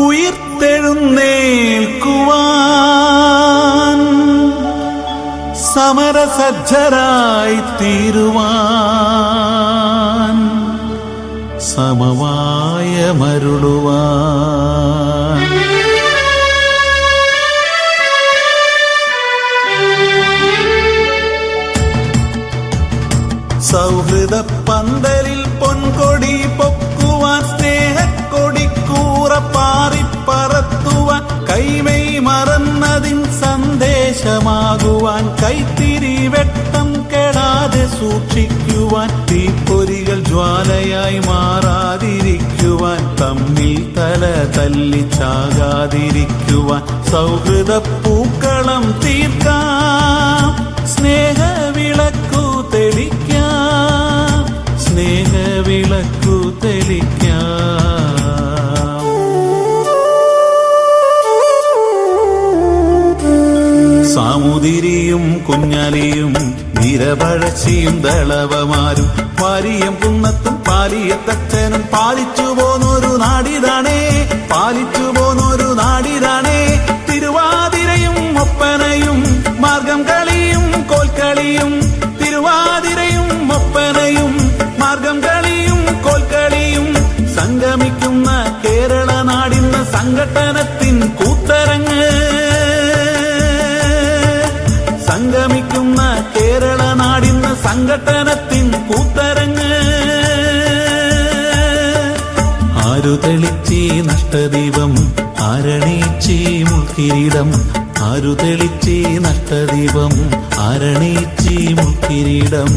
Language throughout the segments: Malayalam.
ഉയിർത്തെഴുന്നേൽക്കുവാൻ സമരസജ്ജരായി തീരുവാൻ സമവായമരുളുവാൻ സൗഹൃദ പന്തലിൽ പൊൻകൊടി പൊക്കുവാൻ സ്നേഹക്കൊടിക്കൂറ പാറിപ്പറത്തുവാൻ കൈമൈ മറന്നതിൻ സന്ദേശമാകുവാൻ കൈത്തിരി വെട്ടം കെടാതെ സൂക്ഷിക്കുവാൻ തീപ്പൊരികൾ ജ്വാലയായി മാറാതിരിക്കുവാൻ തമ്മിൽ തല തല്ലിച്ചാകാതിരിക്കുവാൻ സൗഹൃദ പൂക്കളം തീർക്കാം സ്നേഹവിളക്കു തെളിക്കാം സ്നേഹവിളക്കു തെളിക്കാം. സാമുതിരിയും കുഞ്ഞാലിയും നിരപഴച്ചിയും ദളവമാരും വാരിയം കുന്നത്തും പാലിയത്തച്ഛനും പാലിച്ചു പോന്നൊരു നാടിതാണേ പാലിച്ചു പോന്നൊരു നാടിതാണേ. തിരുവാതിരയും ഒപ്പനയും മാർഗം കളിയും കോൽക്കളിയും തിരുവാതിരയും ഒപ്പനയും മാർഗം കളിയും കോൽക്കളിയും സംഗമിക്കുന്ന കേരള നാടിന്ന സംഘട്ടനത്തിൻ കൂത്തരങ്ങ് സംഗമിക്കുന്ന കേരള നാടിന്ന സംഘട്ടനത്തിൻ കൂത്തരങ്ങ്. ആരു തെളിച്ചി നഷ്ടദീപം ആരണീച്ചി മുൾക്കിരീടം ആരു തെളിച്ചി നഷ്ടദീപം ആരണീച്ചി മുൾക്കിരീടം.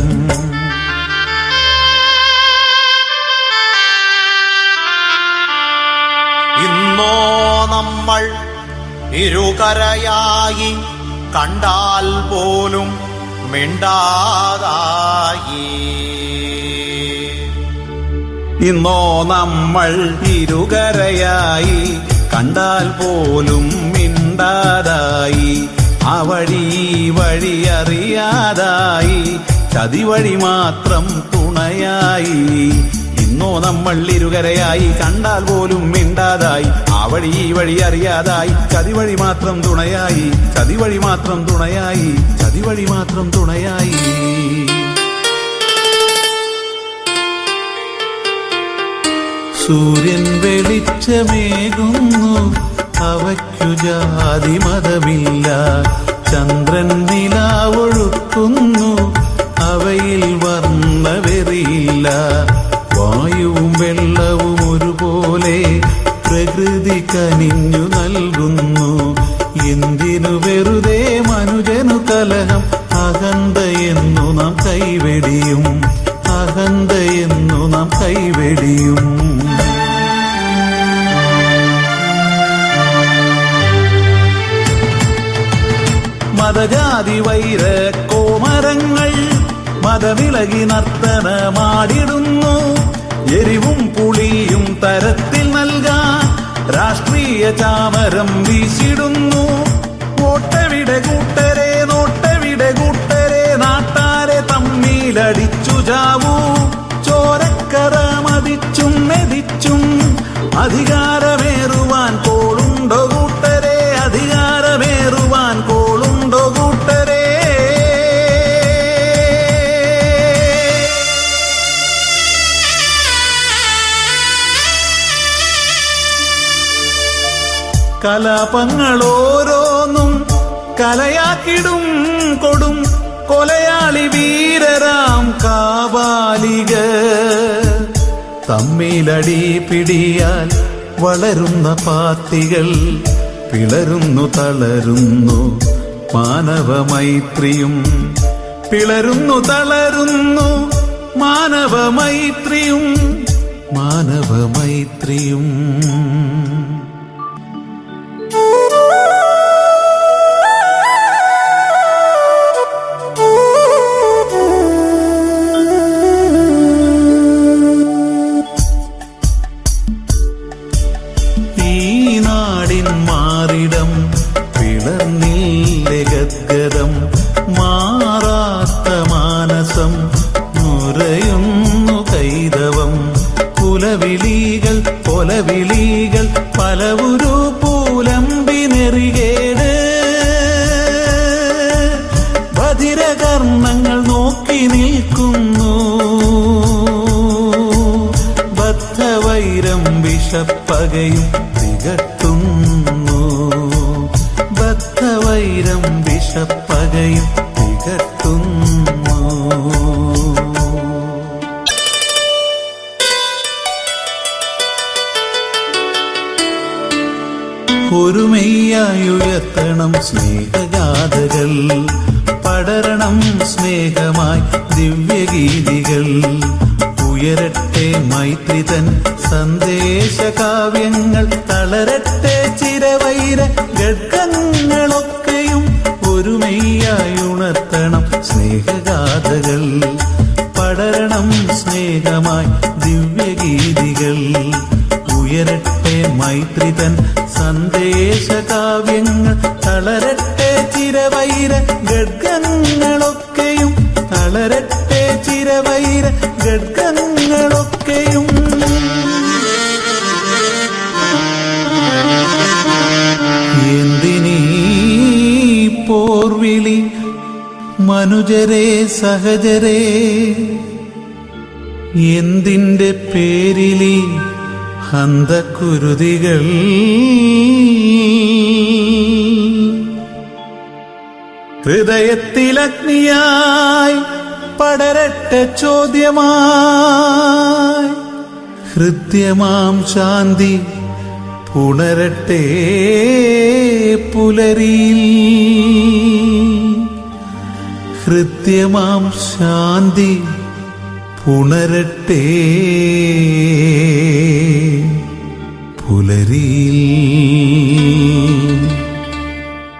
ഇന്നോ നമ്മൾ ഇരുകരയായി കണ്ടാൽ പോലും മിണ്ടാതായി. ഇന്നോ നമ്മൾ ഇരുകരയായി കണ്ടാൽ പോലും മിണ്ടാതായി. ആ വഴി വഴി അറിയാതായി ചതിവഴി മാത്രം തുണയായി. ഇന്നോ നമ്മൾ ഇരുകരയായി കണ്ടാൽ പോലും മിണ്ടാതായി. ആ വഴി വഴി അറിയാതായി ചതിവഴി മാത്രം തുണയായി ചതിവഴി മാത്രം തുണയായി ചതിവഴി മാത്രം തുണയായി. സൂര്യൻ വെളിച്ചമേകുന്നു അവയ്ക്കു ജാതി മതമില്ല. ചന്ദ്രൻ നിലാവൊഴുക്കുന്നു അവയിൽ വർണ്ണവെറിയില്ല. വായുവും വെള്ളവും ഒരുപോലെ പ്രകൃതി കനിഞ്ഞു നൽകുന്നു. എന്തിനു വെറുതെ മനുജനു കലഹം അഹന്തയെന്നു നാം കൈവെടിയും അഹന്തയെന്നു നാം കൈവെടിയും. മതജാതി വൈര കോമരങ്ങൾ മതവിളകി നർത്തനമാടിടുന്നു. എരിവും പുളിയും തരത്തിൽ നൽകാൻ രാഷ്ട്രീയ ചാമരം വീശിടുന്നു. ഓട്ടവിടെ കൂട്ടരെ നോട്ടവിടെ കൂട്ടരെ നാട്ടാരെ തമ്മിലടിച്ചു ചാവൂ. ചോരക്കറ മതിച്ചും മെതിച്ചും അധികാരമേറുവാൻ കോളുണ്ടോ കൂട്ടരെ അധികാരമേറുവാൻ കോളുണ്ടോ കൂട്ടരെ. കലാപങ്ങളോരോന്നും കലയാക്കിടും കൊടും കൊലയാളി വീരരാം കാവാലിക. തമ്മിലടി പിടിയാൽ വളരുന്ന പാത്തികൾ പിളരുന്നു തളരുന്നു മാനവമൈത്രിയും പിളരുന്നു തളരുന്നു മാനവമൈത്രിയും മാനവമൈത്രിയും. മാറിടം പിളർന്നില്ലേ ഗദ്ഗതം മാറാത്ത മാനസം നുരയുന്നു കൈതവം കുലവിളികൾ കൊലവിളികൾ പലവുരു പൂലമ്പി നെറികേട് ബധിരകർണങ്ങൾ നോക്കി നിൽക്കുന്നു ബദ്ധവൈരം വിഷപ്പകയും തികട്ടുന്നു ബദ്ധവൈരം വിഷപ്പകയും തികട്ടുന്നു. ഒരുമയായുയർത്തണം സ്നേഹഗാഥകൾ പടരണം സ്നേഹമായി ദിവ്യഗീതികൾ ഉയരട്ടെ മൈത്രിതൻ സന്ദേശകാവ്യങ്ങൾ തളരട്ടെ ചിരവൈര ഘടകങ്ങളൊക്കെയും ഒരുമയായുണർത്തണം സ്നേഹഗാഥകൾ പടരണം സ്നേഹമായി ദിവ്യഗീതികൾ ഉയരട്ടെ മൈത്രിതൻ സന്ദേശകാവ്യങ്ങൾ തളരട്ടെ ചിരവൈര ഘടകങ്ങളൊക്കെയും തളരട്ടെ ചിരവൈര ഘടകങ്ങളൊക്കെയും. എന്തിനീ പോർവിളി മനുജരെ സഹജരെ എന്തിന്റെ പേരിലി ഹന്തക്കുരുതികൾ ഹൃദയത്തിലഗ്നിയായി പടരട്ടെ ചോദ്യമായി ഹൃദ്യമാം ശാന്തി പുണരട്ടെ പുലരിയിൽ ഹൃദ്യമാം ശാന്തി പുണരട്ടെ പുലരിയിൽ.